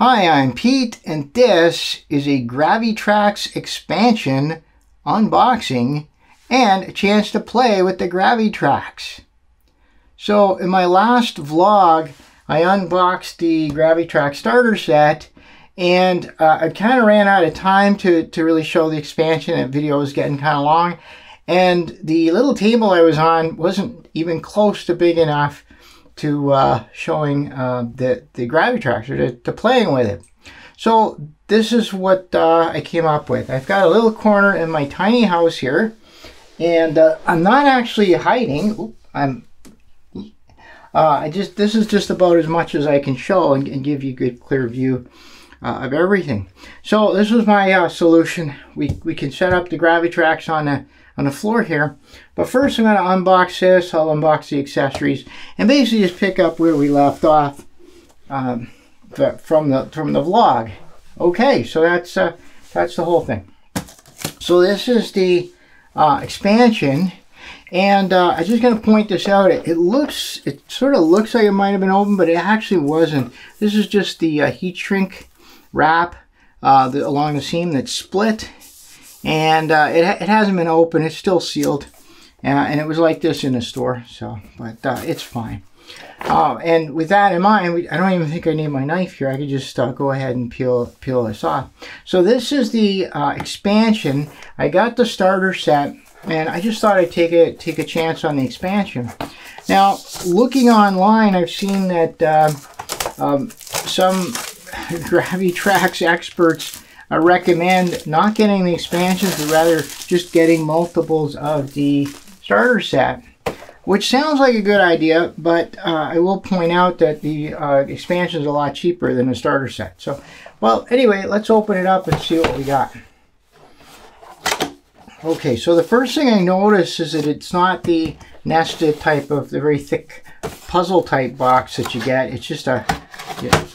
Hi, I'm Pete, and this is a GraviTrax expansion unboxing and a chance to play with the GraviTrax. So in my last vlog, I unboxed the GraviTrax starter set, and I kind of ran out of time to really show the expansion. That video was getting kind of long, and the little table I was on wasn't even close to big enough to showing the GraviTrax, or to playing with it. So this is what I came up with. I've got a little corner in my tiny house here, and I'm not actually hiding. This is just about as much as I can show and give you a good clear view of everything. So this was my solution. We can set up the GraviTrax on the floor here, but first I'm going to unbox this. I'll unbox the accessories and basically just pick up where we left off from the vlog. Okay, so that's the whole thing. So this is the expansion, and I'm just going to point this out. It sort of looks like it might have been open, but it actually wasn't. This is just the heat shrink wrap along the seam that's split. And it hasn't been open. It's still sealed, and it was like this in the store. So, but it's fine. And with that in mind, I don't even think I need my knife here. I could just go ahead and peel this off. So this is the expansion. I got the starter set, and I just thought I'd take a chance on the expansion. Now, looking online, I've seen that some GraviTrax experts recommend not getting the expansions, but rather just getting multiples of the starter set, which sounds like a good idea, but I will point out that the expansion is a lot cheaper than the starter set. So, well, anyway, let's open it up and see what we got. Okay, so the first thing I notice is that it's not the nested type of the very thick puzzle type box that you get. It's just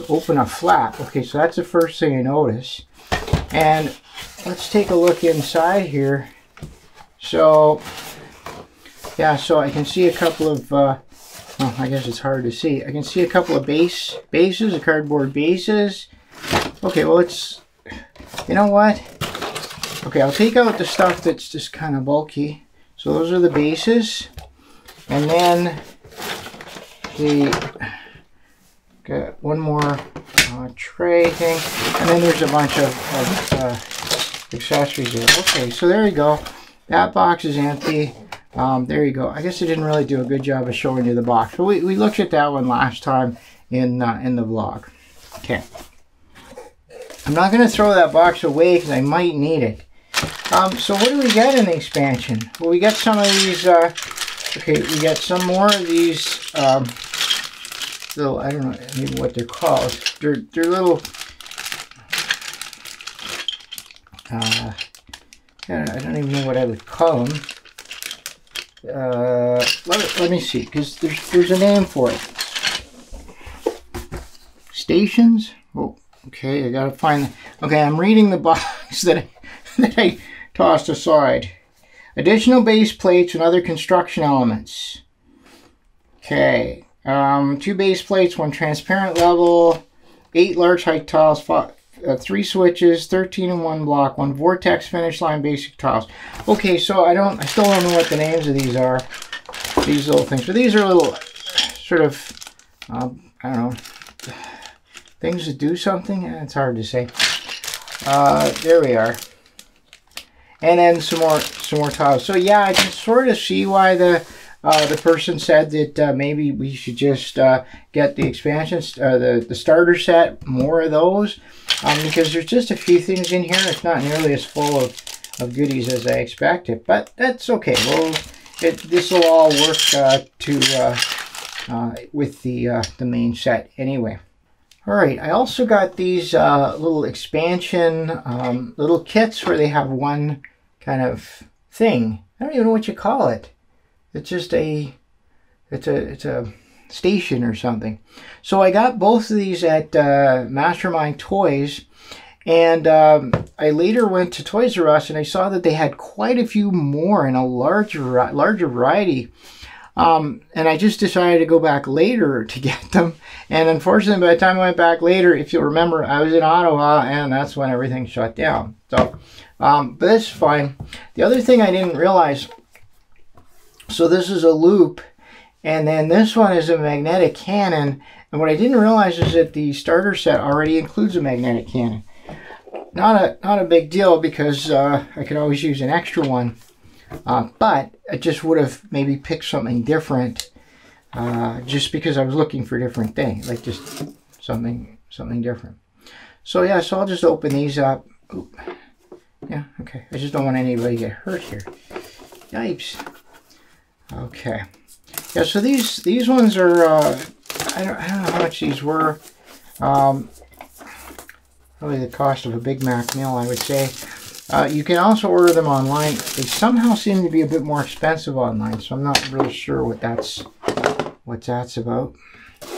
open a flap. Okay, so that's the first thing I notice. And let's take a look inside here. So, yeah, so I can see a couple of, I guess it's hard to see. I can see a couple of bases, cardboard bases. Okay, well, you know what? Okay, I'll take out the stuff that's just kind of bulky. So those are the bases. And then got one more tray thing, and then there's a bunch of accessories here. Okay, so there you go. That box is empty. There you go. I guess I didn't really do a good job of showing you the box. So we looked at that one last time in the vlog. Okay. I'm not going to throw that box away because I might need it. So what do we get in the expansion? Well, we get some of these. Okay, we get some more of these. Little, I don't know maybe what they're called. They're little. I don't even know what I would call them. Let me see, because there's a name for it. Stations. Oh, okay. I gotta find. Okay, I'm reading the box that I tossed aside. Additional base plates and other construction elements. Okay. 2 base plates, 1 transparent level, 8 large height tiles, 3 switches, 13 in 1 block, 1 vortex finish line basic tiles. Okay, so I still don't know what the names of these are, these little things. But these are little sort of, I don't know, things that do something. It's hard to say. There we are. And then some more tiles. So yeah, I can sort of see why the person said that maybe we should just get the expansions, the starter set, more of those, because there's just a few things in here. It's not nearly as full of goodies as I expected, but that's okay. Well, this will all work with the main set anyway. All right, I also got these little expansion little kits where they have one kind of thing. I don't even know what you call it. It's just it's a station or something. So I got both of these at Mastermind Toys, and I later went to Toys R Us and I saw that they had quite a few more in a larger variety And I just decided to go back later to get them. And unfortunately, by the time I went back later, if you'll remember, I was in Ottawa, and that's when everything shut down. So, but that's fine. The other thing I didn't realize, so this is a loop, and then this one is a magnetic cannon. And what I didn't realize is that the starter set already includes a magnetic cannon. Not a big deal, because I could always use an extra one. But I just would have maybe picked something different, just because I was looking for different things, like just something different. So yeah, so I'll just open these up. Oop. Yeah, okay. I just don't want anybody to get hurt here. Yipes. Okay. Yeah, so these ones are I don't know how much these were. Probably the cost of a Big Mac meal, I would say. You can also order them online. They somehow seem to be a bit more expensive online, so I'm not really sure what that's about.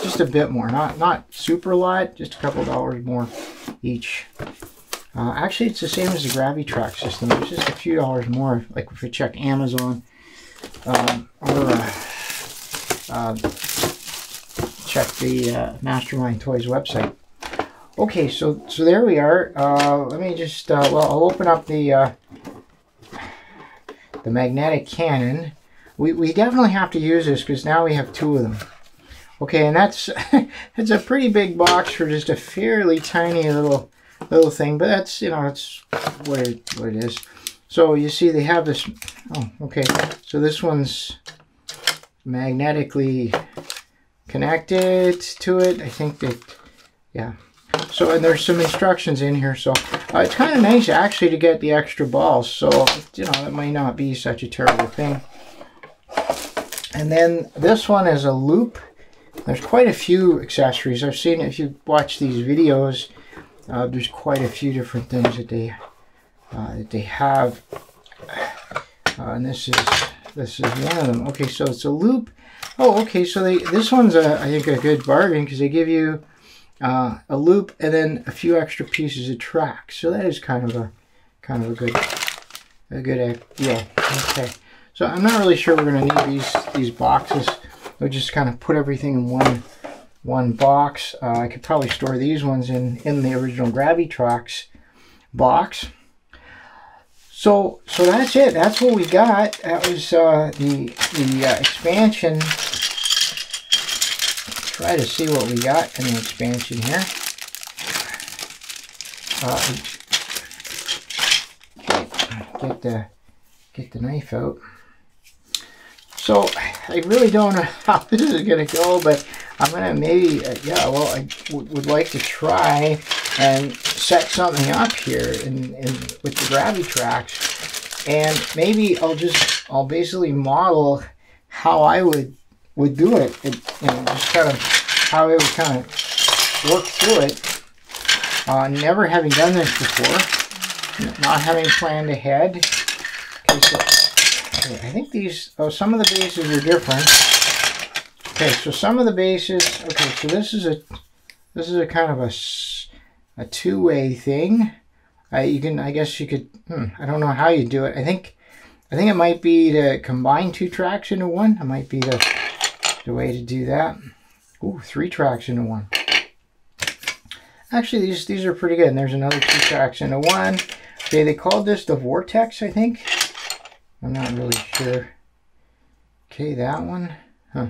Just a bit more, not super a lot, just a couple dollars more each. Actually, it's the same as the GraviTrax system. It's just a few dollars more. Like if we check Amazon or check the Mastermind Toys website. Okay, so there we are. Let me just, well, I'll open up the magnetic cannon. We definitely have to use this because now we have two of them. Okay, and that's it's a pretty big box for just a fairly tiny little thing, but that's, you know, that's what it is. So you see they have this. Oh, okay. So this one's magnetically connected to it. I think that, yeah. So, and there's some instructions in here, so it's kind of nice actually to get the extra balls, so, you know, it might not be such a terrible thing. And then this one is a loop. There's quite a few accessories. I've seen, if you watch these videos, there's quite a few different things that they have, and this is one of them. Okay, so it's a loop. Oh, okay, so this one's I think a good bargain, because they give you a loop and then a few extra pieces of track. So that is kind of a good deal. Okay, so I'm not really sure we're going to need these boxes. We'll just kind of put everything in one box. I could probably store these ones in the original GraviTrax box. So that's it. That's what we got. That was the expansion. Try to see what we got in the expansion here. Get the knife out. So I really don't know how this is going to go, but I'm going to maybe, yeah, well, I would like to try and set something up here with the GraviTrax, and maybe I'll basically model how I would do it, you know, just kind of how I would kind of work through it. Never having done this before, not having planned ahead. Okay, so I think some of the bases are different. Okay, so some of the bases. Okay, so this is a kind of a two-way thing. I guess you could. I don't know how you do it. I think it might be to combine two tracks into one. It might be the way to do that. Ooh, 3 tracks into one. Actually, these are pretty good. And there's another 2 tracks into one. Okay, they called this the Vortex, I think. I'm not really sure. Okay, that one. Huh.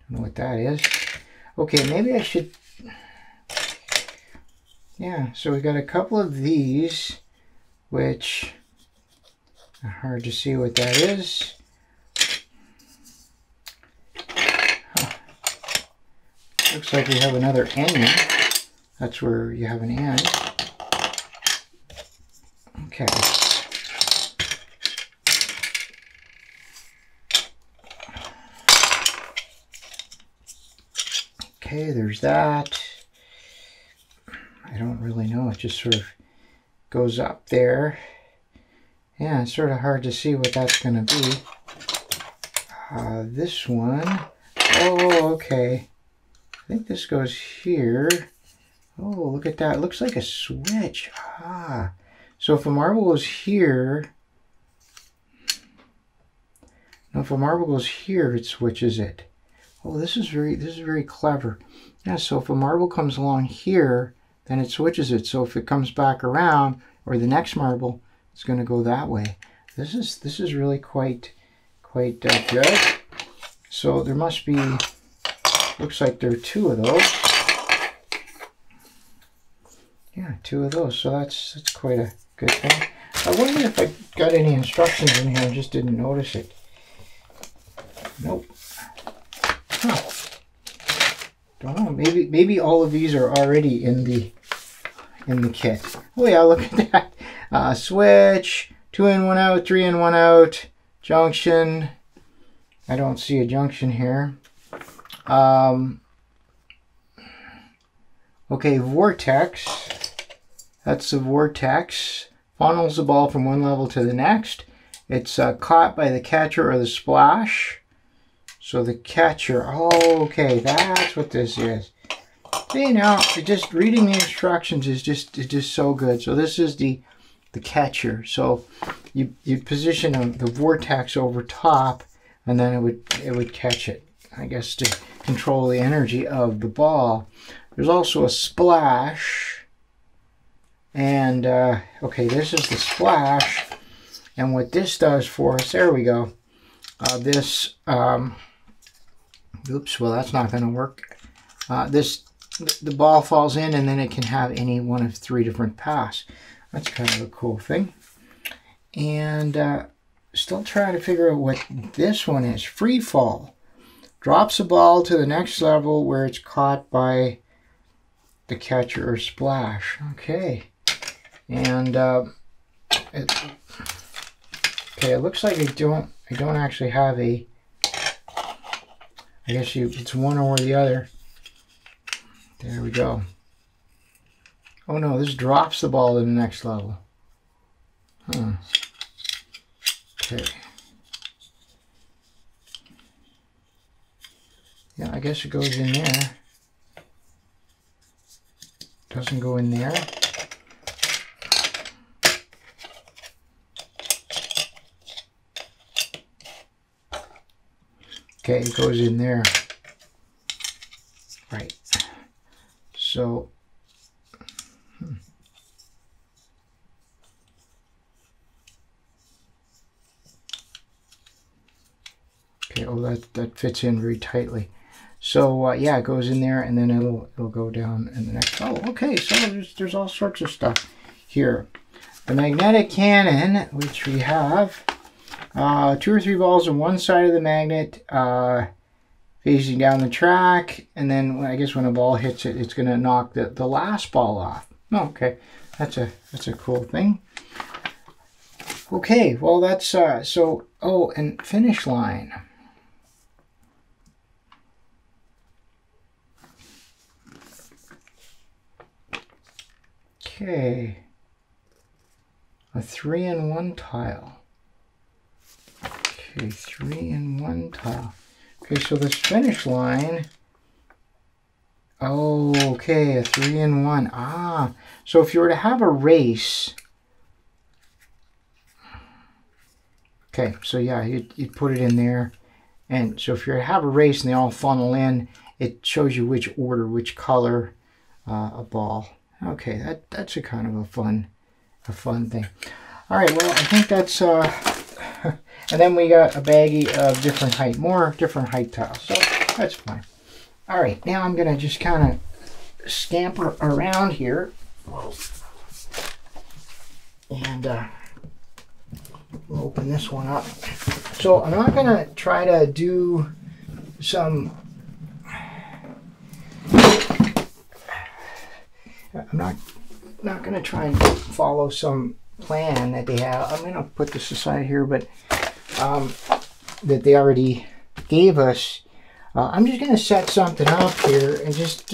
Don't know what that is. Okay, maybe I should. Yeah, so we got a couple of these, which are hard to see what that is. Looks like we have another N. That's where you have an N. Okay. Okay, there's that. I don't really know. It just sort of goes up there. Yeah, it's sort of hard to see what that's going to be. This one. Oh, okay. I think this goes here. Oh, look at that. It looks like a switch. So if a marble was here, Now if a marble goes here, it switches it. Oh, this is very clever. Yeah, so if a marble comes along here, then it switches it. So if it comes back around, or the next marble, it's going to go that way. This is really quite good. So there must be, looks like there are 2 of those. Yeah, 2 of those. So that's quite a good thing. I wonder if I got any instructions in here and just didn't notice it. Nope. Huh. Don't know. Maybe all of these are already in the kit. Oh yeah, look at that. Switch, 2 in, 1 out, 3 in, 1 out. Junction. I don't see a junction here. Okay, vortex. That's the vortex. Funnels the ball from one level to the next. It's caught by the catcher or the splash. So the catcher, oh, okay, that's what this is. See, now, just reading the instructions is just so good. So this is the catcher. So you position the vortex over top, and then it would catch it, I guess, to control the energy of the ball. There's also a splash. And, okay, this is the splash. And what this does for us, there we go. Oops, well, that's not going to work. The ball falls in, and then it can have any one of 3 different paths. That's kind of a cool thing. And still trying to figure out what this one is. Free fall. Drops the ball to the next level where it's caught by the catcher or splash. Okay. And okay, it looks like I don't actually have a, I guess it's one or the other. There we go. Oh no, this drops the ball to the next level. Huh. Okay. Yeah, I guess it goes in there. Doesn't go in there. Okay, it goes in there. Right. So, okay, oh, that fits in very tightly. So yeah, it goes in there, and then it'll go down in the next. Oh, okay. So there's all sorts of stuff here. The magnetic cannon, which we have 2 or 3 balls on one side of the magnet, facing down the track, and then I guess when a ball hits it, it's going to knock the last ball off. Oh, okay, that's a cool thing. Okay, well that's so. Oh, and finish line. Okay, a 3-in-1 tile. Okay, 3-in-1 tile. Okay, so this finish line. Oh, okay, a 3-in-1. Ah, so if you were to have a race. Okay, so yeah, you'd put it in there. And so if you were to have a race and they all funnel in, it shows you which order, which color a ball. Okay, that's a kind of a fun thing. All right, well, I think that's and then we got a baggie of different height, more different height tiles. So that's fine. All right, now I'm gonna just kind of scamper around here, and we'll open this one up. So I'm not gonna try to do some. I'm not going to try and follow some plan that they have. I'm going to put this aside here, but that they already gave us. I'm just going to set something up here and just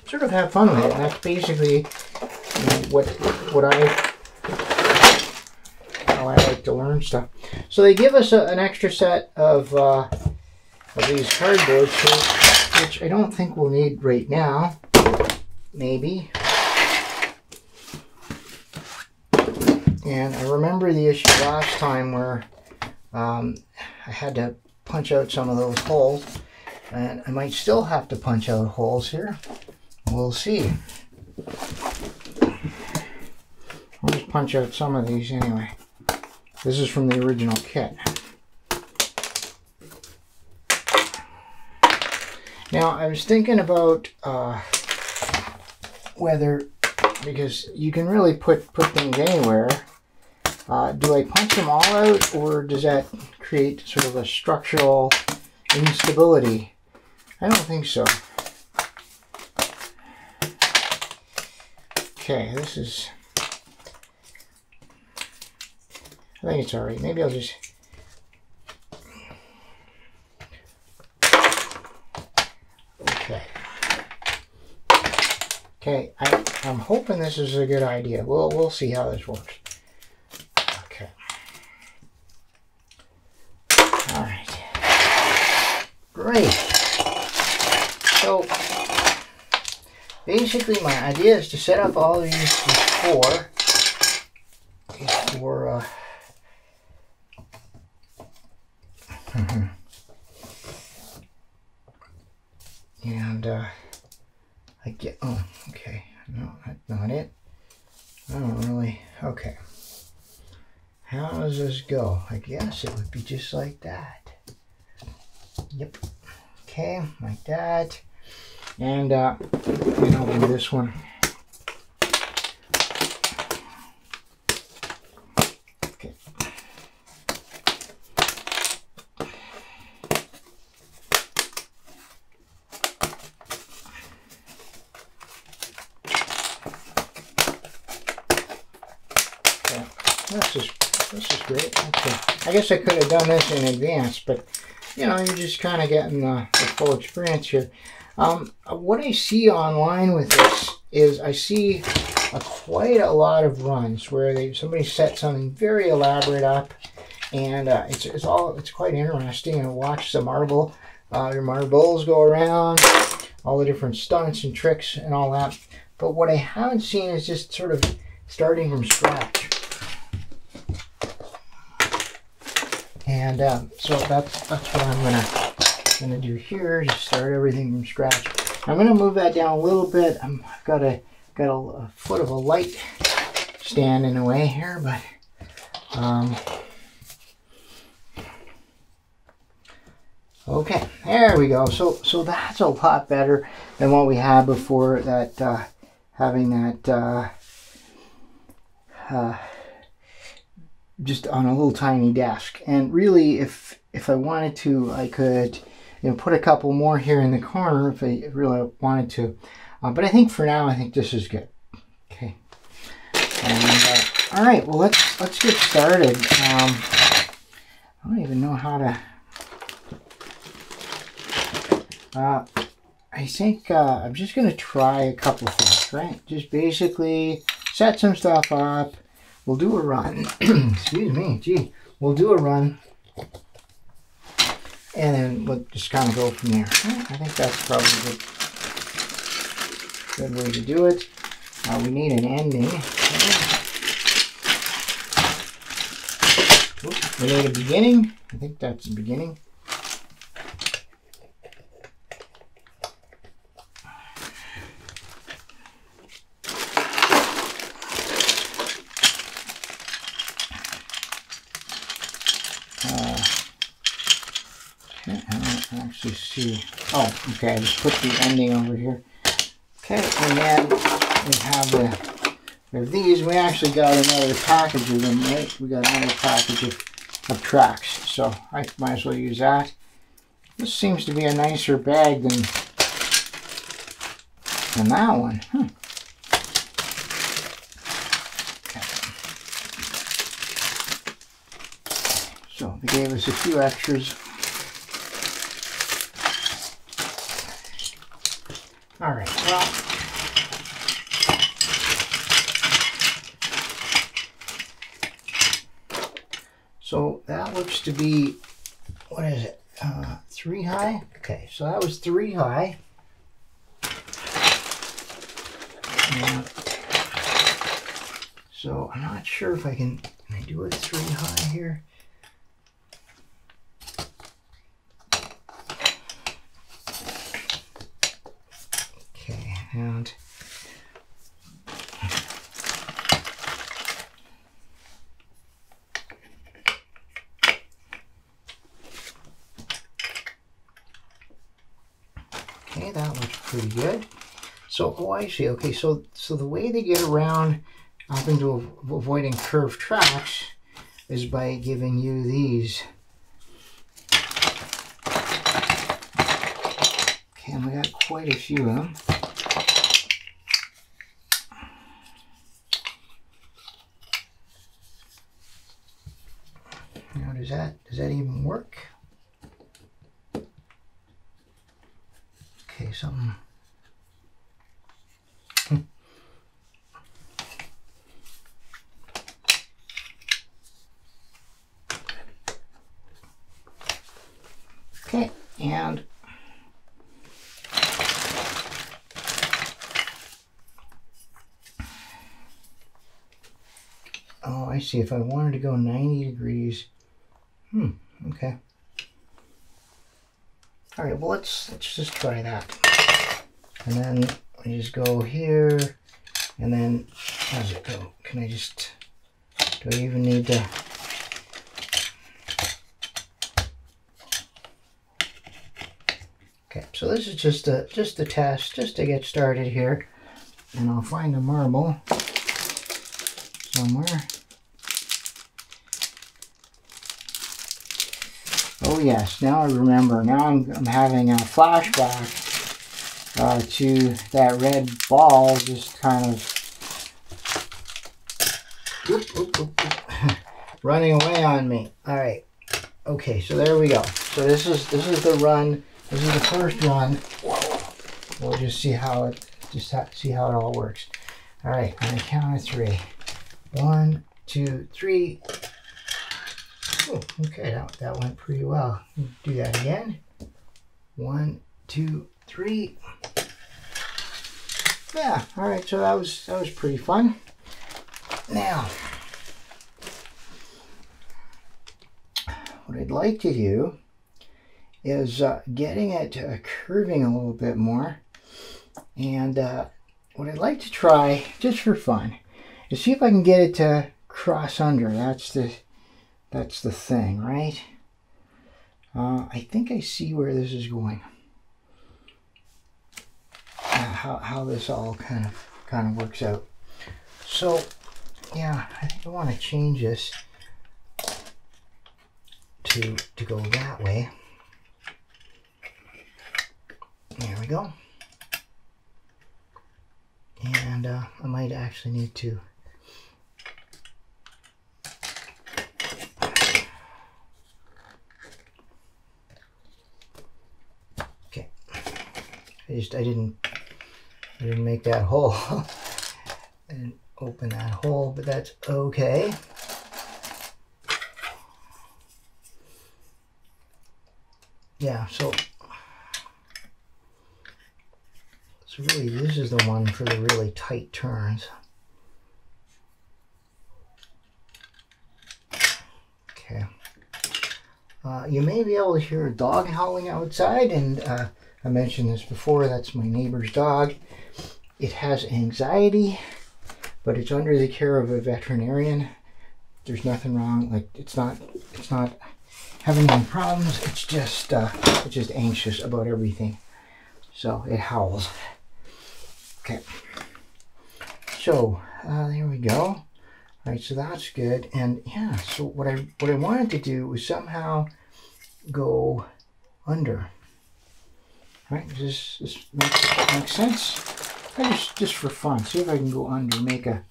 sort of have fun with it. And that's basically how I like to learn stuff. So they give us an extra set of these cardboards here, which I don't think we'll need right now. Maybe. And I remember the issue last time where I had to punch out some of those holes, and I might still have to punch out holes here. We'll see. I'll just punch out some of these anyway. This is from the original kit. Now, I was thinking about whether, because you can really put things anywhere, do I punch them all out, or does that create sort of a structural instability? I don't think so. Okay, this is, I think it's all right. Maybe I'll just, okay, I'm hoping this is a good idea. We'll see how this works. Okay. All right. Great. So basically, my idea is to set up all these before and I get, oh, okay, no, that's not it. I don't really, okay. How does this go? I guess it would be just like that. Yep. Okay, like that. And I'll do this one. Okay. This is great. Okay. I guess I could have done this in advance, but you're just kind of getting the full experience here. What I see online with this is I see quite a lot of runs where somebody set something very elaborate up, and it's quite interesting. And watch the your marbles go around, all the different stunts and tricks and all that. But what I haven't seen is just sort of starting from scratch. And so that's what I'm gonna do here. Just start everything from scratch. I'm gonna move that down a little bit. I've got a foot of a light stand in the way here, but okay, there we go. So that's a lot better than what we had before. That having that just on a little tiny desk. And really, if I wanted to, I could put a couple more here in the corner if I really wanted to. But I think for now, I think this is good. Okay. And all right, well let's get started. I don't even know how to. I think I'm just going to try a couple things, right? Just basically set some stuff up. We'll do a run. Excuse me. Gee, we'll do a run, and then we'll just kind of go from there. I think that's probably a good way to do it. We need an ending. Oops, we need a beginning. I think that's the beginning. Actually see. Oh, okay. I just put the ending over here. Okay, and then we have these. We actually got another package of them, right? We got another package of tracks, so I might as well use that. This seems to be a nicer bag than that one. Okay. So they gave us a few extras. All right, well, so that looks to be, what is it, 3 high? Okay, so that was 3 high. And so I'm not sure if can I do it 3 high here? And okay, that looks pretty good. So, oh, I see. Okay, so the way they get around up into avoiding curved tracks is by giving you these. Okay, and we got quite a few of them. Now, does that even work? Okay, something. Okay, and oh, I see. If I wanted to go 90 degrees, okay. All right, well, let's just try that. And then I just go here, and then how does it go? Can I just, do I even need to? Okay, so this is just a test, just to get started here. And I'll find a marble somewhere. Oh yes, now I remember. Now I'm having a flashback to that red ball just kind of running away on me. All right. Okay, so there we go. So this is the run. This is the first run. Whoa. We'll just see how it see how it all works. All right, on the count of 3. 1, 2, 3. Oh, okay, that went pretty well. Do that again. 1, 2, 3. Yeah. All right. So that was pretty fun. Now, what I'd like to do is getting it curving a little bit more, and what I'd like to try, just for fun, is see if I can get it to cross under. That's the thing, right? I think I see where this is going. How this all kind of works out. So, yeah, I think I want to change this to go that way. There we go. And I might actually need to okay. I didn't make that hole. I didn't open that hole, but that's okay. Yeah, so really, this is the one for the really tight turns. Okay. You may be able to hear a dog howling outside, and I mentioned this before, that's my neighbor's dog. It has anxiety, but it's under the care of a veterinarian. There's nothing wrong, like it's not having any problems, it's just anxious about everything. So it howls. Okay, so there we go. All right, so that's good. And yeah, so what I wanted to do was somehow go under. All right, does this make sense? Just for fun, see if I can go under, make a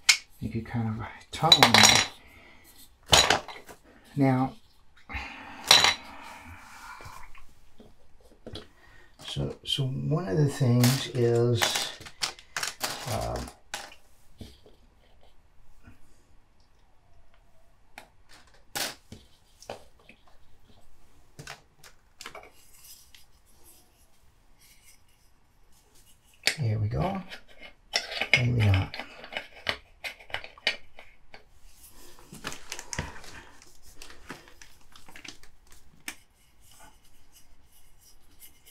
kind of a tunnel. Now, so one of the things is here we go. Maybe not.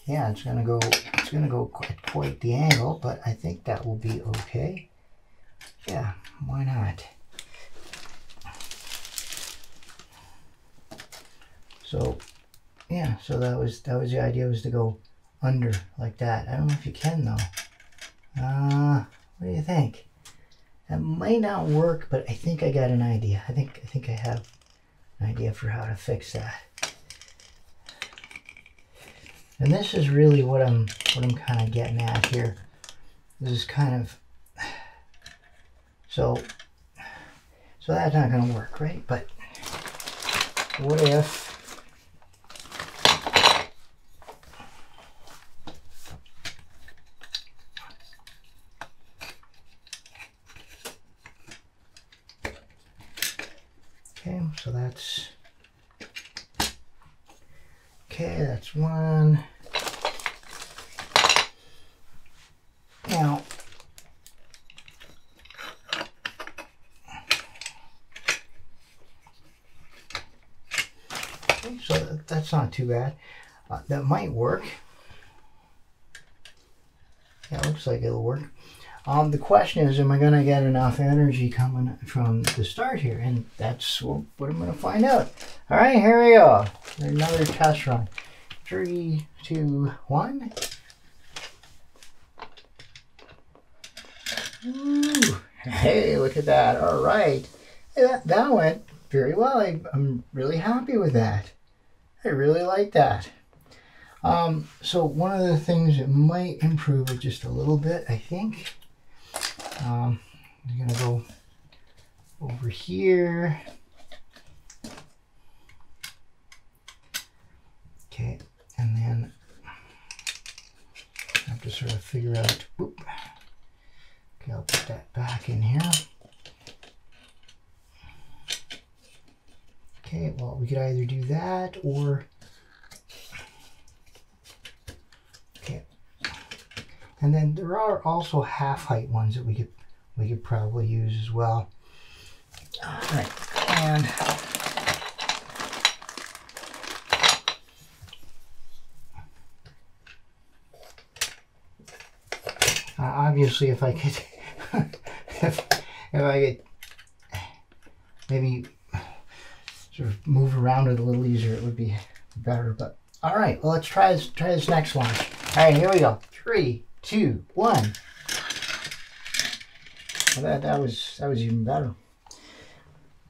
Yeah, it's gonna go it's going to go quite the angle, but I think that will be okay. Yeah, why not? So yeah, so that was the idea, was to go under like that. I don't know if you can though. What do you think? That might not work, but I think I got an idea. I think I have an idea for how to fix that. And this is really what I'm kind of getting at here. This is kind of so that's not going to work, right? But what if so that's okay, that's one. Now, so that's not too bad. That might work. Yeah, it looks like it'll work. The question is, am I going to get enough energy coming from the start here? And that's what I'm going to find out. All right, here we go. Another test run. 3, 2, 1. Ooh, hey, look at that. All right. Hey, that went very well. I'm really happy with that. I really like that. So one of the things that might improve it just a little bit, I think, I'm going to go over here. Okay, and then I have to sort of figure out, whoop. Okay, I'll put that back in here. Okay, well, we could either do that or, okay. And then there are also half height ones that we could probably use as well. All right, and obviously, if I could, if I could maybe sort of move around it a little easier, it would be better. But all right, well, let's try this next one. All right, here we go. 3, 2, 1. Well, that was even better.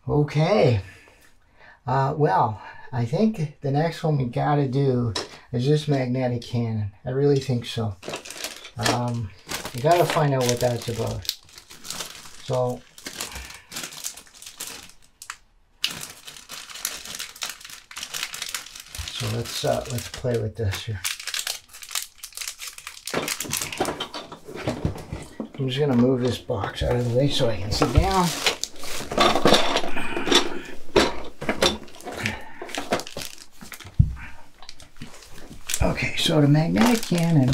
Okay. Well, I think the next one we got to do is this magnetic cannon. I really think so. You got to find out what that's about. So let's play with this here. I'm just gonna move this box out of the way so I can sit down. Okay, so the magnetic cannon,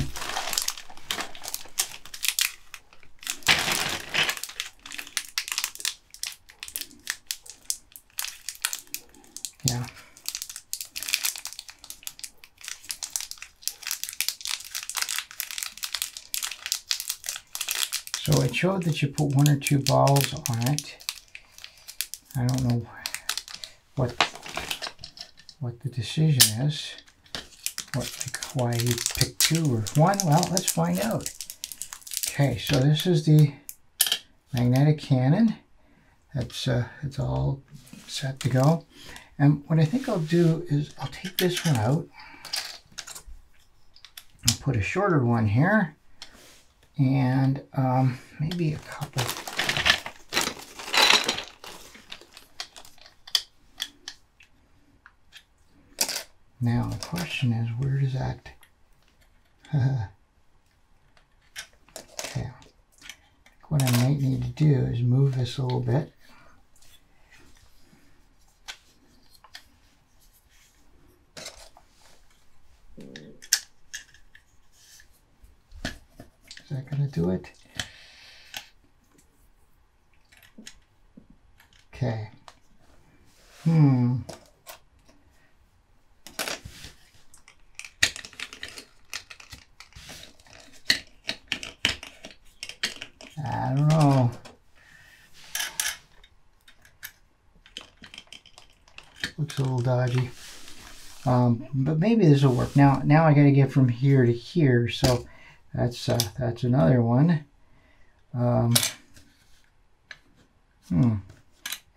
yeah. So it showed that you put 1 or 2 balls on it. I don't know what the decision is. Why you picked 2 or 1? Well, let's find out. Okay, so this is the magnetic cannon. It's all set to go. And what I think I'll do is I'll take this one out. I'll put a shorter one here. And maybe a couple. Now the question is, where does that? Okay. What I might need to do is move this a little bit. Is that going to do it? Okay. looks a little dodgy. But maybe this will work. Now I got to get from here to here, so that's another one. And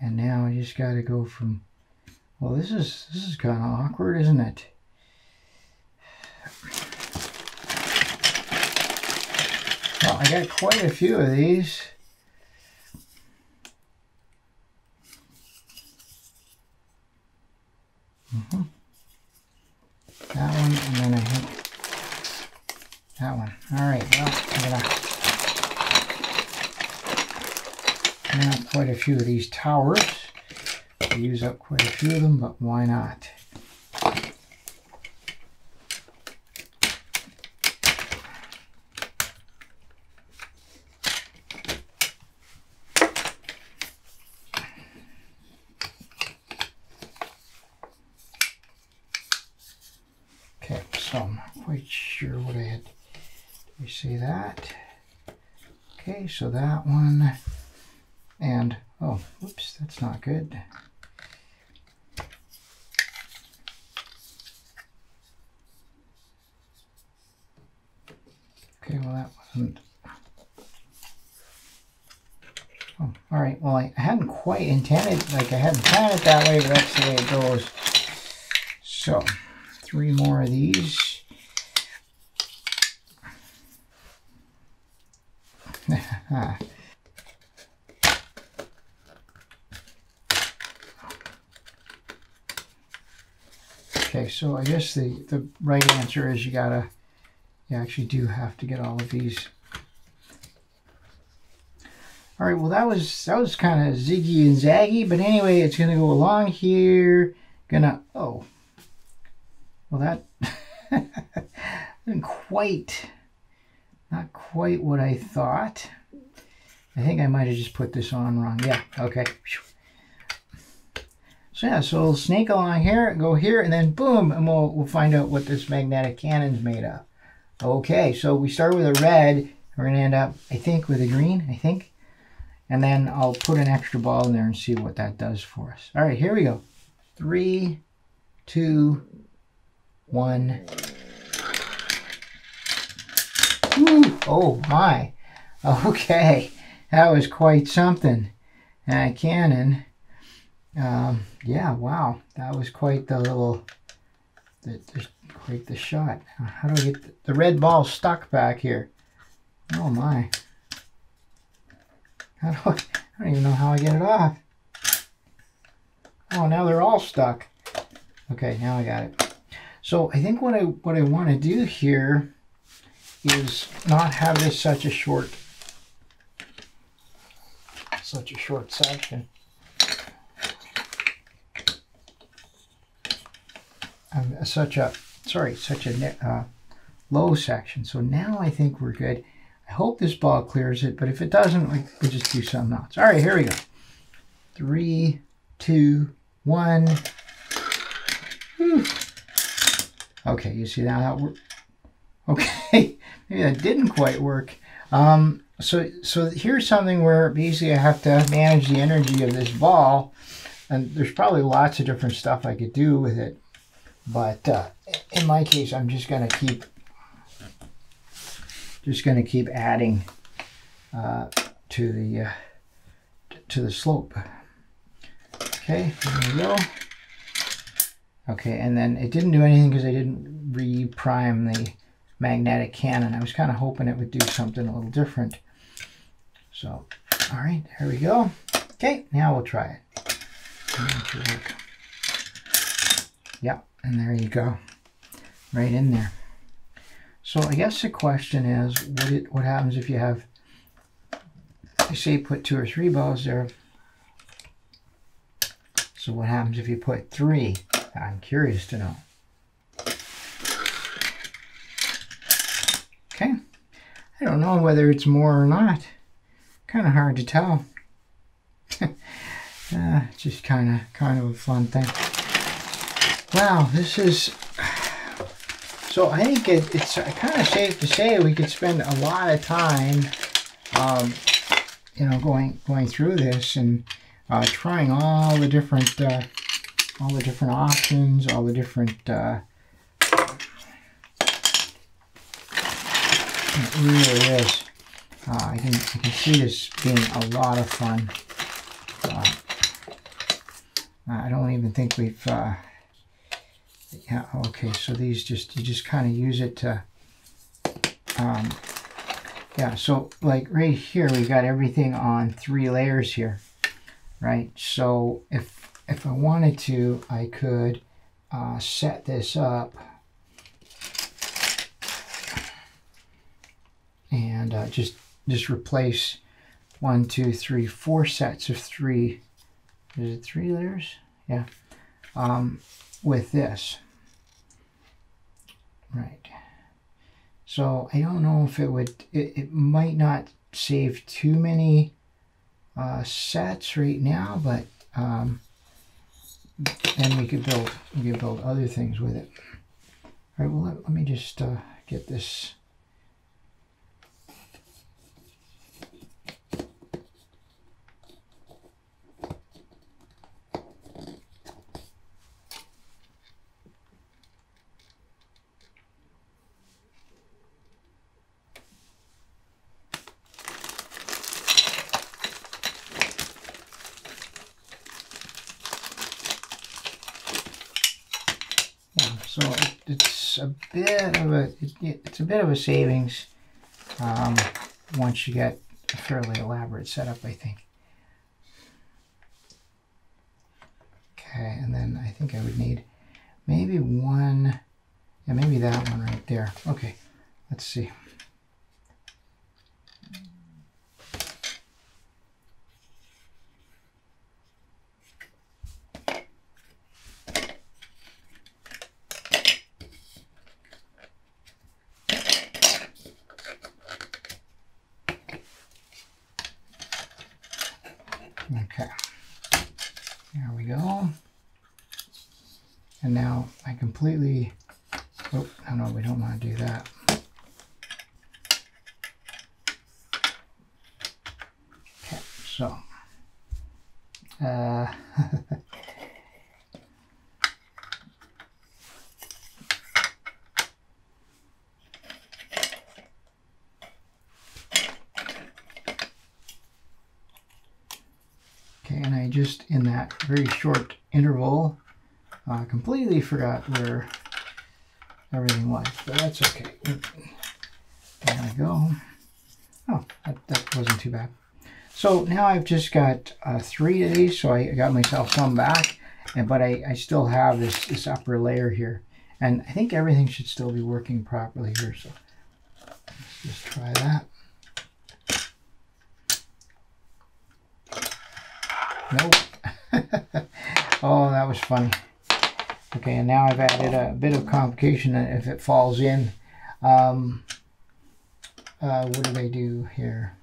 now I just got to go from. Well, this is kind of awkward, isn't it? Well, I got quite a few of these. That one, and then I hit that one. All right, well, I'm gonna have quite a few of these towers. I use up quite a few of them, but why not? Okay, so I'm not quite sure what I had. Did we see that? Okay, so that one, and oh, whoops, that's not good. Okay, well that wasn't. Oh, all right. Well, I hadn't quite intended, like I hadn't planned it that way, but that's the way it goes. So, 3 more of these. Okay, so I guess the right answer is you actually do have to get all of these. All right, well that was kind of ziggy and zaggy, but anyway, it's gonna go along here. Oh, well that didn't not quite what I thought. I think I might have just put this on wrong. Yeah, okay. So yeah, so it'll snake along here, go here, and then boom, and we'll find out what this magnetic cannon's made of. Okay, so we start with a red. We're gonna end up, I think, with a green, I think. And then I'll put an extra ball in there and see what that does for us. All right, here we go. 3, 2, 1. Ooh, oh my. Okay, that was quite something. Cannon. Yeah, wow, that was quite the little, quite the shot. How do I get the red ball stuck back here? Oh my. I don't even know how I get it off. Oh, now they're all stuck. Okay, now I got it. So I think what I want to do here is not have this such a short section. Such a low section. So now I think we're good. I hope this ball clears it, but if it doesn't, we'll just do something else. All right, here we go. 3, 2, 1. Whew. Okay, you see now that worked. Okay, maybe that didn't quite work. So here's something where basically I have to manage the energy of this ball, and there's probably lots of different stuff I could do with it. But in my case, I'm just gonna keep adding to the slope. Okay, there we go. Okay, and then it didn't do anything because I didn't re-prime the magnetic cannon. I was kind of hoping it would do something a little different. So, all right, there we go. Okay, now we'll try it. Yeah, and there you go, right in there. So I guess the question is, what happens if you have, I say put 2 or 3 balls there. So what happens if you put 3? I'm curious to know. Okay, I don't know whether it's more or not. Kind of hard to tell. It's just kind of a fun thing. Wow, this is. So I think it's kind of safe to say we could spend a lot of time, you know, going through this and trying all the different all the different options, all the different it really is. I can see this being a lot of fun. I don't even think we've yeah, okay, so these you just kind of use it to yeah, so like right here we got everything on 3 layers here, right? So if I wanted to, I could set this up and just replace 1, 2, 3, 4 sets of 3. Is it 3 layers? Yeah. With this, right? So I don't know if it would. It might not save too many sets right now, but then we could build other things with it. All right. Well, let me just get this. So it's a bit of a savings once you get a fairly elaborate setup, I think. Okay, and then I think I would need maybe one, yeah, maybe that one right there. Okay, let's see. Okay, there we go. And now I completely, oh, no, we don't want to do that. Okay, so, okay, and I just, in that very short interval, completely forgot where everything was, but that's okay. There we go. Oh, that wasn't too bad. So now I've just got 3 of these, so I got myself some back, but I still have this upper layer here, and I think everything should still be working properly here. So let's just try that. Nope. Oh, that was funny. Okay, and now I've added a bit of complication if it falls in. What did I do here?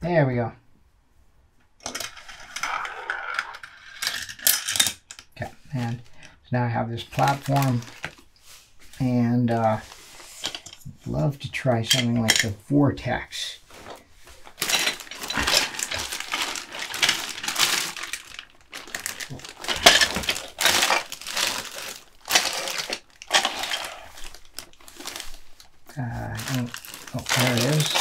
There we go. Okay, and so now I have this platform, and I'd love to try something like the Vortex. Oh, there it is.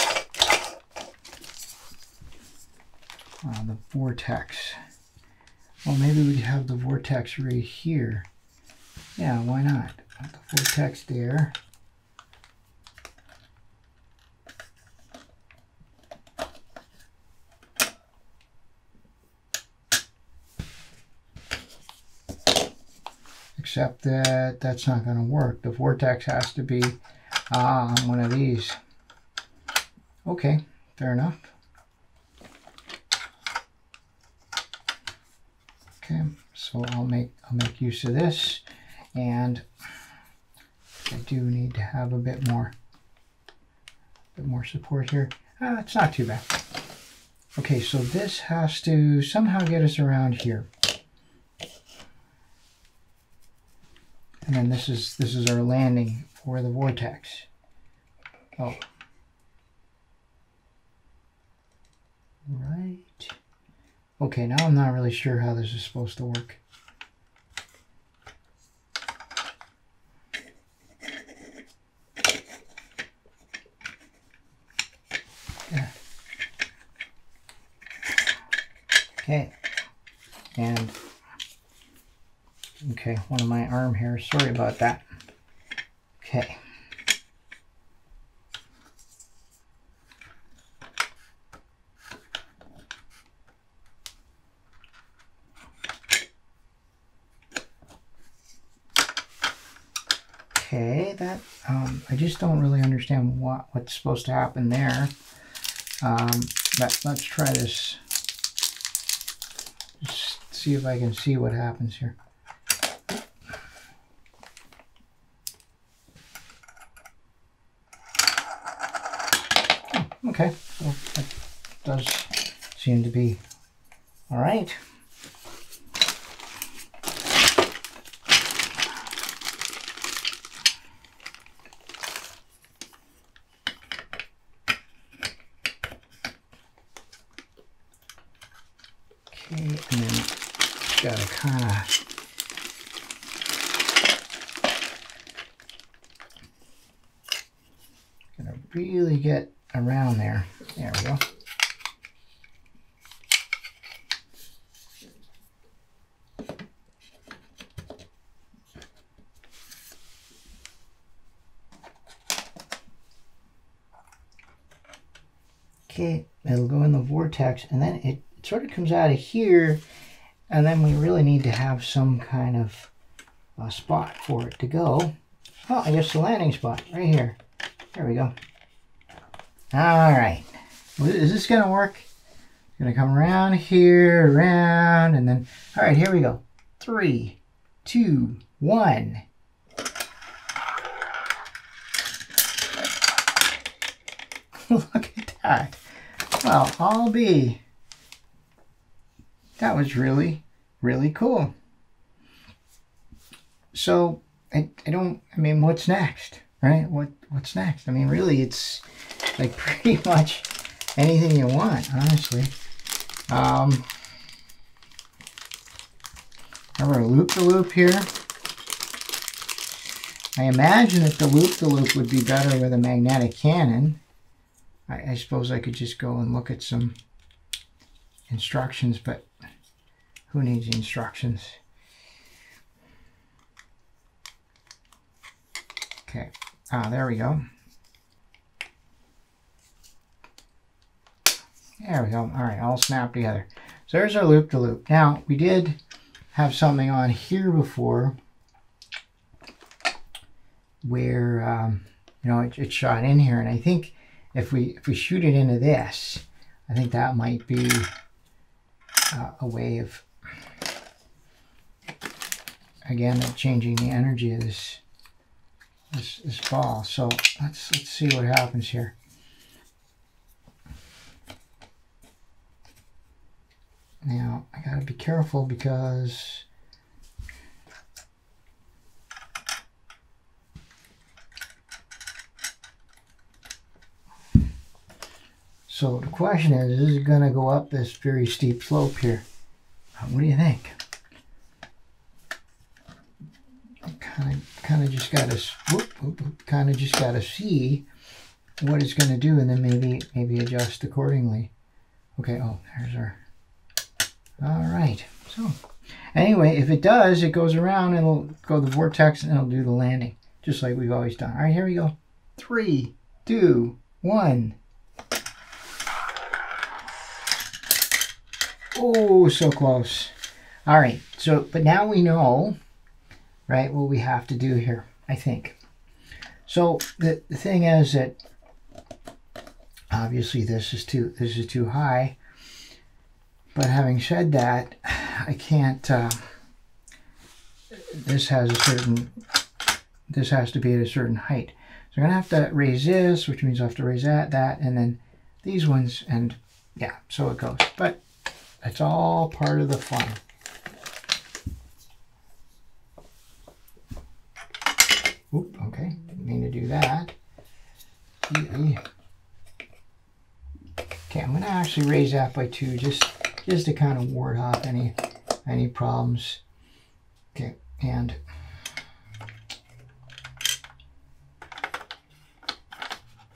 The Vortex. Well, maybe we could have the Vortex right here. Yeah, why not? Put the Vortex there. Except that that's not going to work. The Vortex has to be on one of these. Okay, fair enough. Okay, so I'll make use of this, and I do need to have a bit more support here. It's not too bad. Okay, so this has to somehow get us around here. And then this is our landing for the Vortex. Oh. Right Okay, now I'm not really sure how this is supposed to work. Yeah. Okay. And okay, one of my arm hairs. Sorry about that. Okay. Okay, that I just don't really understand what's supposed to happen there. But let's try this. Just see if I can see what happens here. Oh, okay, so that does seem to be all right. Okay, and then gotta kind of really get around there. There we go. Okay, it'll go in the vortex, and then it sort of comes out of here, and then we really need to have some kind of a spot for it to go. Oh, I guess the landing spot right here. There we go. All right. Is this going to work? It's going to come around here, around, and then, all right, here we go. 3, 2, 1. Look at that. Well, I'll be. That was really, really cool. So, I mean, what's next, right? What's next? I mean, really, it's like pretty much anything you want, honestly. I have a loop-the-loop here. I imagine that the loop-the-loop would be better with a magnetic cannon. I suppose I could just go and look at some instructions, but who needs instructions? Okay, there we go. There we go. All right, all snapped together. So there's our loop-to-loop. Now, we did have something on here before where, you know, it shot in here, and I think if we shoot it into this, I think that might be a way of, again, changing the energy of this ball. So let's see what happens here. Now I gotta be careful because so the question is it gonna go up this very steep slope here? What do you think? Kind of just gotta see what it's going to do, and then maybe adjust accordingly. Okay. Oh, there's our. All right. So anyway, if it does, it goes around and it'll go the vortex and it'll do the landing, just like we've always done. All right, here we go. 3, 2, 1. Oh, so close. All right. So, but now we know, right, what we have to do here, I think. So the thing is that obviously this is too high, but having said that, I can't. This has to be at a certain height. So I'm gonna have to raise this, which means I have to raise that, and then these ones, and yeah, so it goes. But that's all part of the fun. Oop, okay, didn't mean to do that. Okay, I'm going to actually raise that by 2 just just to kind of ward off any problems. Okay, and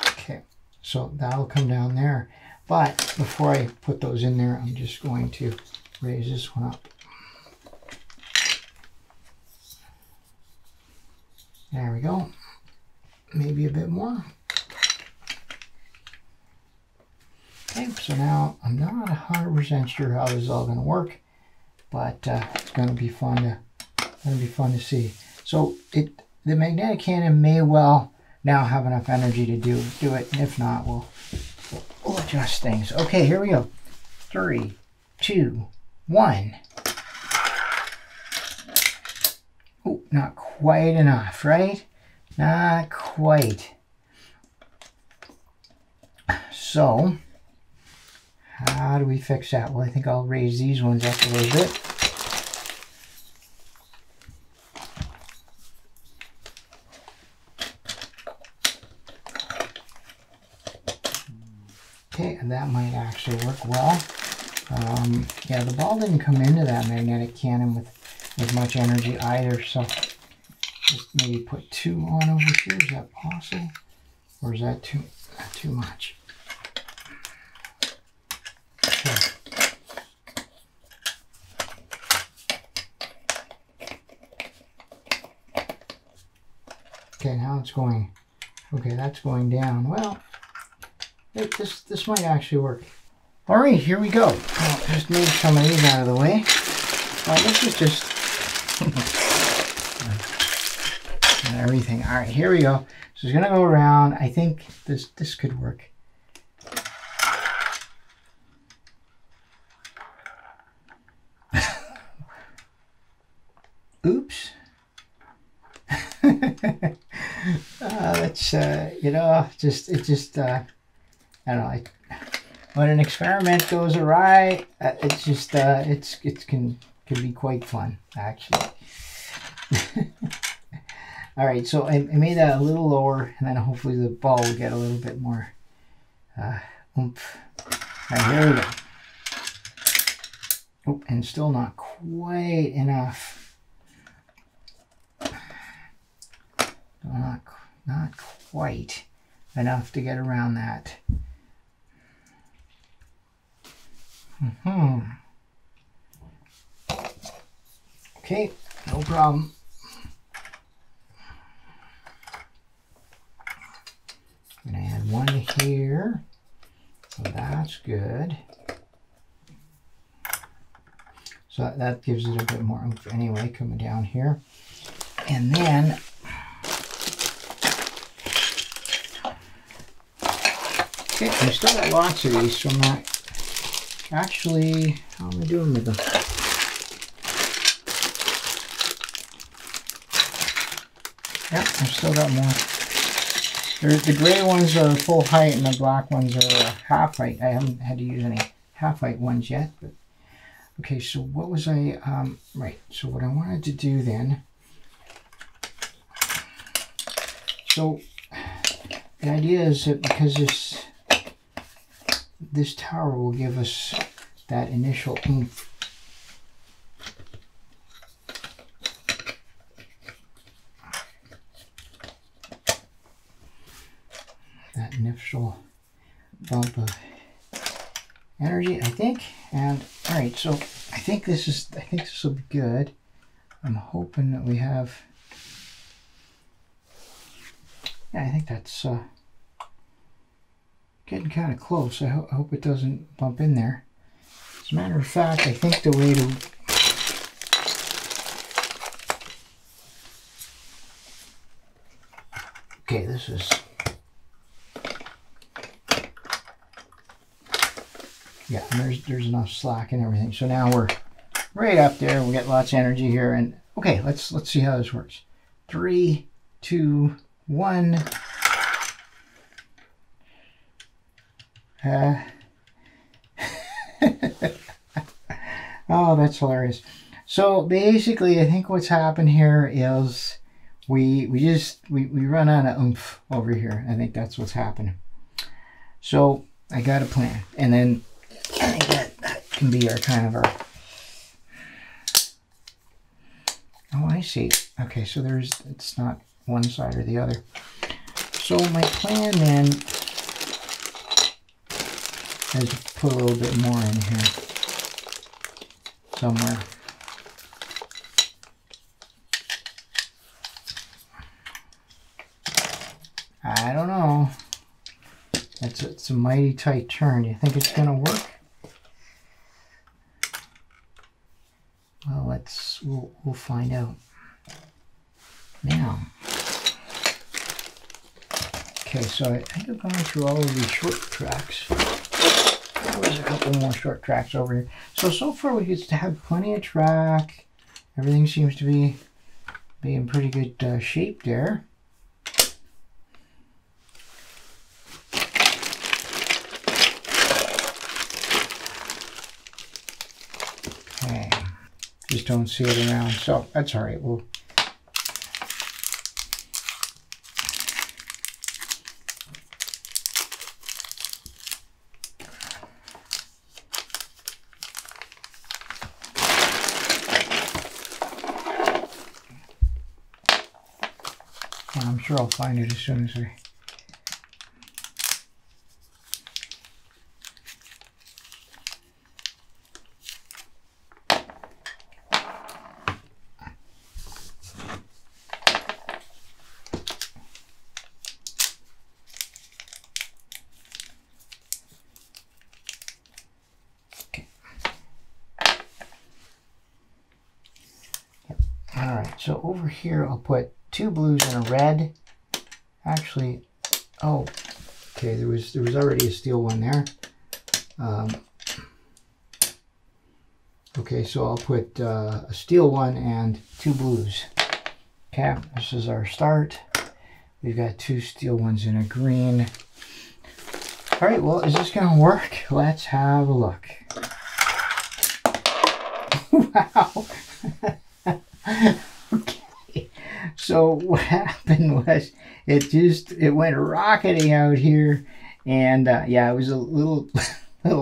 okay, so that'll come down there. But before I put those in there, I'm just going to raise this one up. There we go. Maybe a bit more. Okay, so now I'm not 100% sure how this is all going to work, but it's going to be fun to see. So the magnetic cannon may well now have enough energy to do it, and if not, we'll adjust things. Okay, here we go. 3, 2, 1. Oh, not quite enough, right? Not quite. So, how do we fix that? Well, I think I'll raise these ones up a little bit. Okay, and that might actually work well. Yeah, the ball didn't come into that magnetic cannon with much energy either, so just maybe put 2 on over here. Is that possible? Or is that too much? Okay. Okay, now it's going. Okay, that's going down. Well, this might actually work. All right, here we go. I'll just move some of these out of the way. This is just and everything. All right, here we go. So it's gonna go around. I think this could work. Oops. That's you know, I don't know. When an experiment goes awry, it's just it can be quite fun, actually. All right, so I made that a little lower, and then hopefully the ball will get a little bit more oomph. All right, here we go. Oh, and still not quite enough. Not quite enough to get around that. Okay, no problem. I'm going to add one here. So that's good. So that gives it a bit more oomph anyway, coming down here. And then okay, I still got lots of these, so I'm not actually, how am I doing with them? Yep, I've still got more. The gray ones are full height and the black ones are half height. I haven't had to use any half height ones yet, but okay, so what was I, right, so what I wanted to do then, so the idea is that because this tower will give us that initial oomph. That initial bump of energy, I think. And all right, so I think this will be good. I'm hoping that we have. Yeah, I think that's getting kind of close. I hope it doesn't bump in there. As a matter of fact, I think the way to okay, this is yeah, and there's enough slack and everything. So now we're right up there. We got lots of energy here, and okay, let's see how this works. 3, 2, 1. Oh, that's hilarious. So basically, I think what's happened here is we run out of oomph over here. I think that's what's happening. So I got a plan, and then I got can be our kind of our... Oh, I see. Okay, so it's not one side or the other. So my plan then is to put a little bit more in here somewhere. I don't know. It's a mighty tight turn. Do you think it's gonna work? Well, we'll find out now. Okay, so I think I've gone through all of these short tracks. There's a couple more short tracks over here. So far we just have plenty of track. Everything seems to be in pretty good shape there. Okay, just don't see it around, so that's all right. We'll I'm sure I'll find it as soon as I... Okay. Yep. All right, so over here I'll put 2 blues and a red. Actually, oh, okay, there was already a steel one there. Okay, so I'll put a steel one and 2 blues. Okay, this is our start. We've got 2 steel ones and a green. All right, well, is this gonna work? Let's have a look. Wow. Okay. So what happened was it went rocketing out here, and yeah, it was a little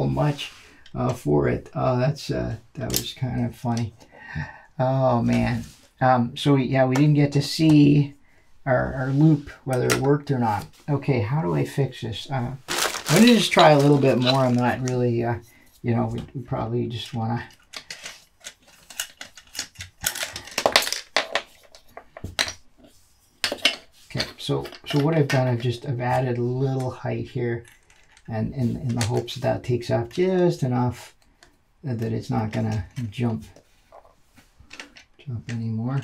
much for it. Oh, that was kind of funny. Oh man. So yeah, we didn't get to see our loop, whether it worked or not. Okay, how do I fix this? I'm gonna just try a little bit more. I'm not really, you know, we probably just wanna. Okay, so what I've done, I've added a little height here, and in the hopes that takes up just enough that it's not gonna jump anymore.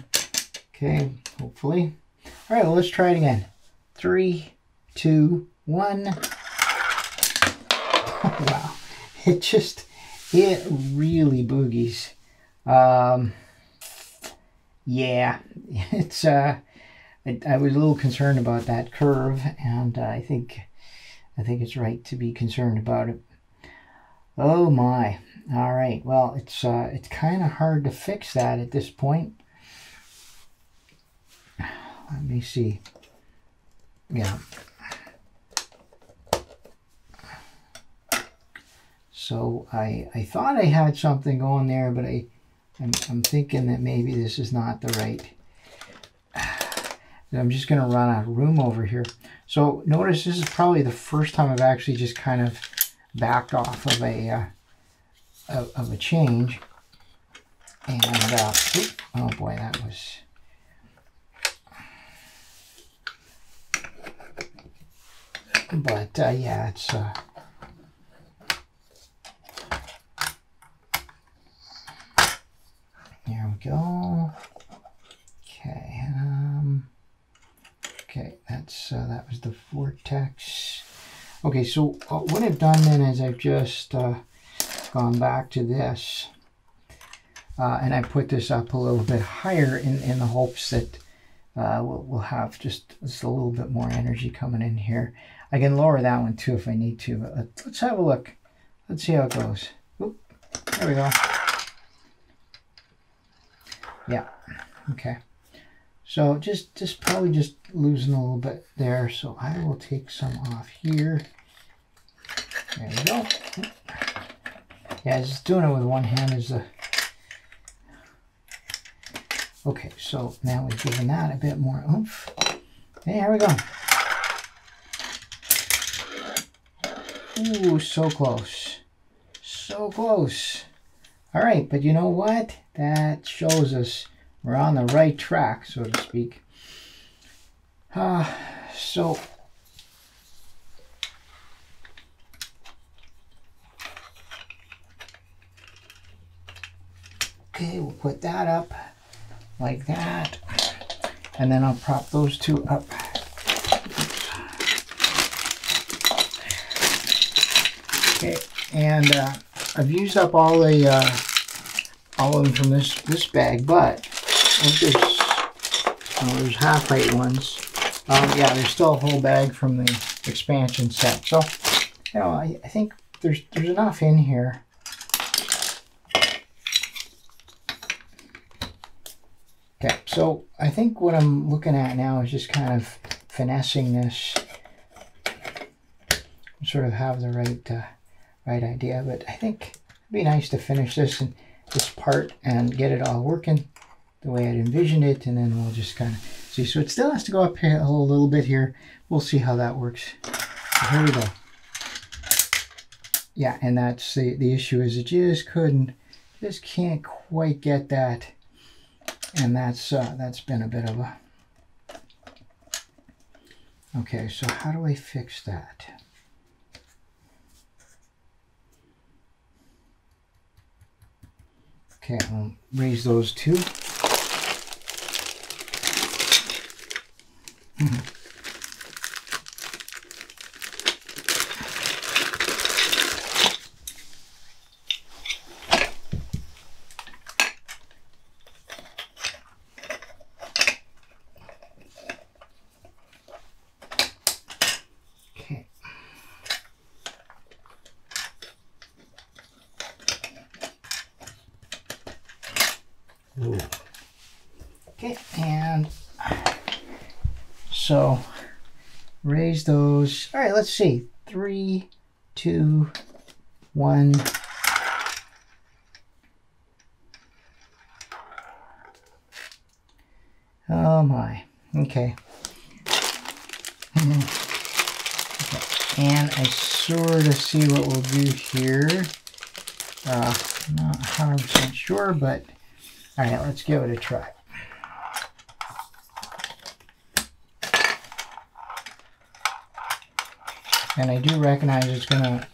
Okay, hopefully. All right, well, let's try it again. 3, 2, 1. Wow, it really boogies. Yeah, it's I was a little concerned about that curve, and I think it's right to be concerned about it. Oh my. All right. Well, it's kind of hard to fix that at this point. Let me see. Yeah. So I thought I had something going there, but I'm thinking that maybe this is not the right. I'm just going to run out of room over here. So notice this is probably the first time I've actually just kind of backed off of a change. And oh boy, that was. But yeah, it's. There we go. Okay. Okay, that was the vortex. Okay, so what I've done then is I've just gone back to this, and I put this up a little bit higher in the hopes that we'll have just a little bit more energy coming in here. I can lower that one too if I need to, but let's have a look. Let's see how it goes. Oop, there we go. Yeah, okay. So just probably just losing a little bit there. So I will take some off here. There we go. Yeah, just doing it with one hand is the... Okay, so now we've given that a bit more oomph. Hey, here we go. Ooh, so close. So close. All right, but you know what? That shows us we're on the right track, so to speak. So okay, we'll put that up like that, and then I'll prop those two up. Okay, and I've used up all of them from this bag, but there's half-height ones. Yeah, there's still a whole bag from the expansion set. So, you know, I think there's enough in here. Okay, so I think what I'm looking at now is just kind of finessing this, sort of have the right idea. But I think it'd be nice to finish this part and get it all working the way I'd envisioned it, and then we'll just kind of see. So it still has to go up here a little bit here. We'll see how that works. So here we go. Yeah, and that's the issue is it just can't quite get that. And that's been a bit of a... Okay, so how do I fix that? Okay, I'll raise those two. Okay, and so raise those. All right, let's see. 3, 2, 1. Oh my. Okay. Okay. And I sort of see what we'll do here. Not 100% sure, but all right, let's give it a try. And I do recognize it's gonna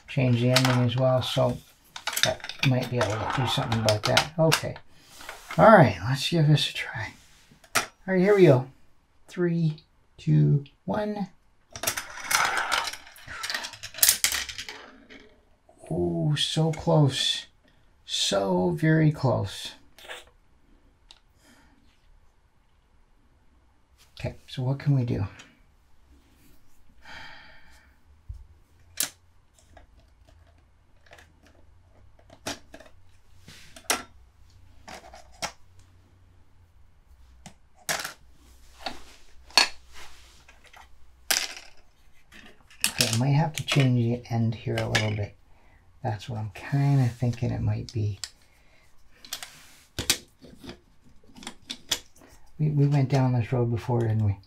change the ending as well, so that might be able to do something about that. Okay. All right, let's give this a try. All right, here we go. 3, 2, 1. Oh, so close. So very close. Okay, so what can we do? Okay, I might have to change the end here a little bit. That's what I'm kind of thinking it might be. We went down this road before, didn't we?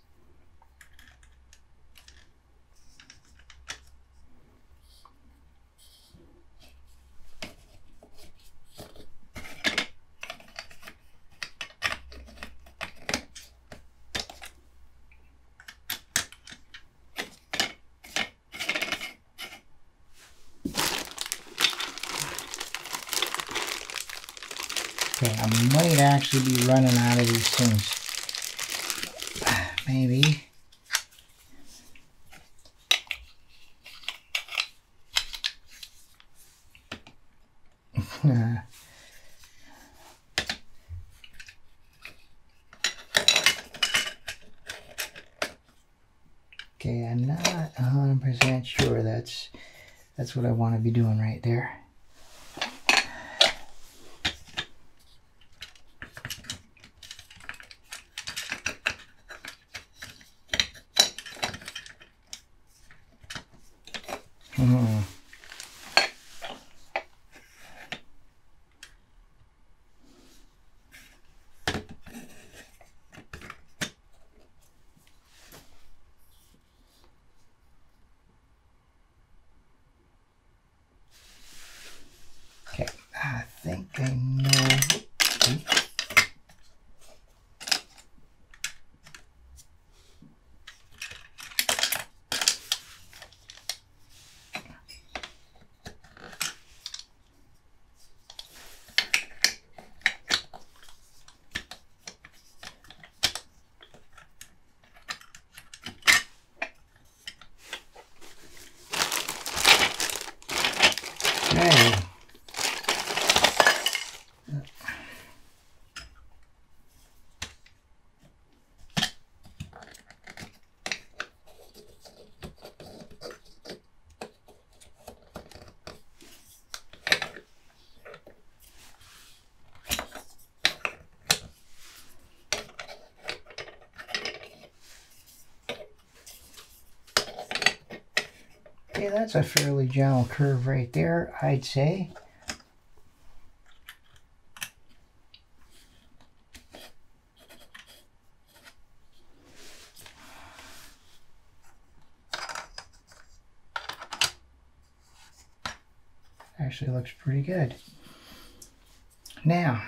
Okay, I might actually be running out of these things. Maybe. Okay, I'm not 100% sure that's what I want to be doing right there. think I know. Okay. Okay, that's a fairly gentle curve right there, I'd say. Actually looks pretty good. Now,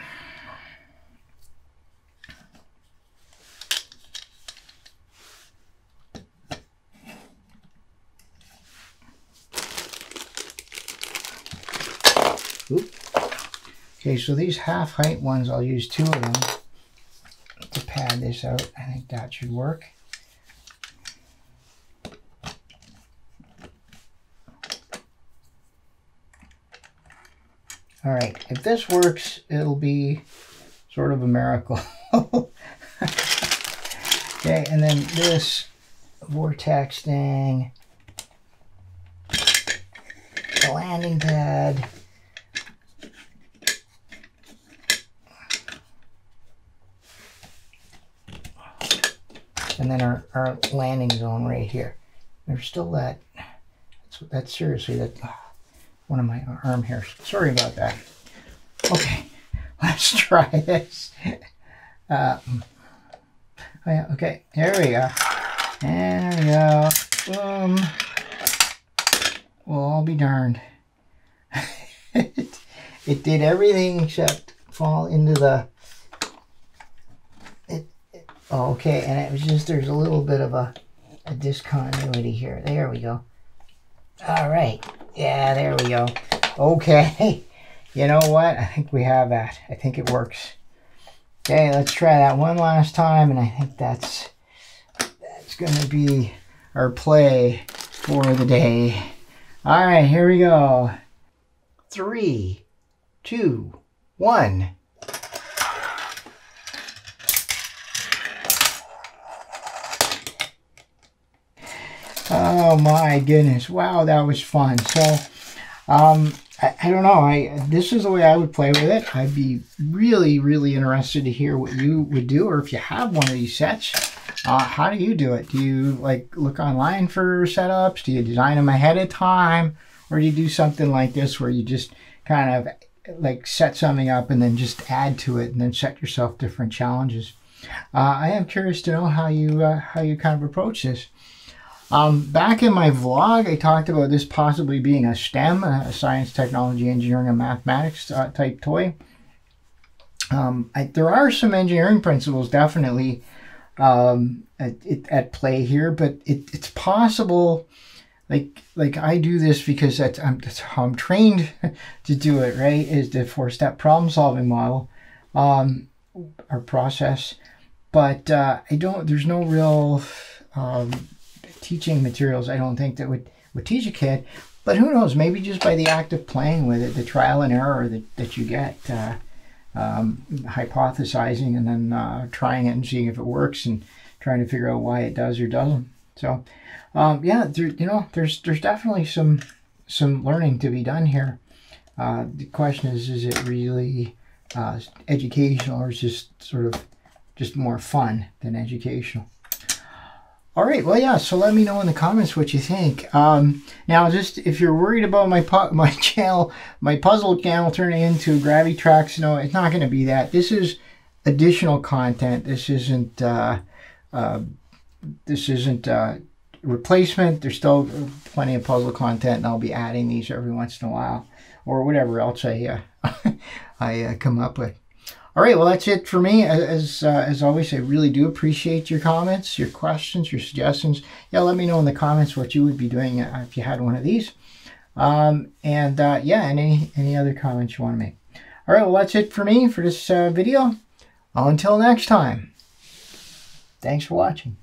okay, so these half height ones, I'll use 2 of them to pad this out. I think that should work. All right, if this works, it'll be sort of a miracle. Okay, and then this vortex thing, the landing pad. And then our landing zone right here. There's still that, that's seriously, that one of my arm hairs. Sorry about that. Okay, let's try this. Oh yeah, okay, there we go. There we go. Boom. Well, I'll be darned. It did everything except fall into the... Oh, okay, and it was just, there's a little bit of a discontinuity here. There we go. All right. Yeah, there we go. Okay. You know what? I think we have that. I think it works. Okay, let's try that one last time, and I think that's going to be our play for the day. All right, here we go. 3, 2, 1. Oh my goodness. Wow, that was fun. So, I don't know. This is the way I would play with it. I'd be really, really interested to hear what you would do, or if you have one of these sets. How do you do it? Do you like look online for setups? Do you design them ahead of time? Or do you do something like this where you just kind of like set something up and then just add to it and then set yourself different challenges? I am curious to know how you kind of approach this. Back in my vlog, I talked about this possibly being a STEM, a science, technology, engineering, and mathematics type toy. There are some engineering principles definitely at play here, but it's possible, like I do this because that's how I'm trained to do it, right? Is the 4-step problem solving model or process, but there's no real teaching materials, I don't think, that would teach a kid. But who knows, maybe just by the act of playing with it, the trial and error that you get, hypothesizing and then trying it and seeing if it works and trying to figure out why it does or doesn't. So yeah, there's definitely some learning to be done here. The question is it really educational, or is it just sort of just more fun than educational? All right, well, yeah, so let me know in the comments what you think. Now, just if you're worried about my channel, my puzzle channel turning into GraviTrax, no, it's not going to be that. This is additional content. This isn't replacement. There's still plenty of puzzle content, and I'll be adding these every once in a while, or whatever else I I come up with. All right, well, that's it for me. As always, I really do appreciate your comments, your questions, your suggestions. Yeah, let me know in the comments what you would be doing if you had one of these. Yeah, and any other comments you want to make. All right, well, that's it for me for this video. Until next time, thanks for watching.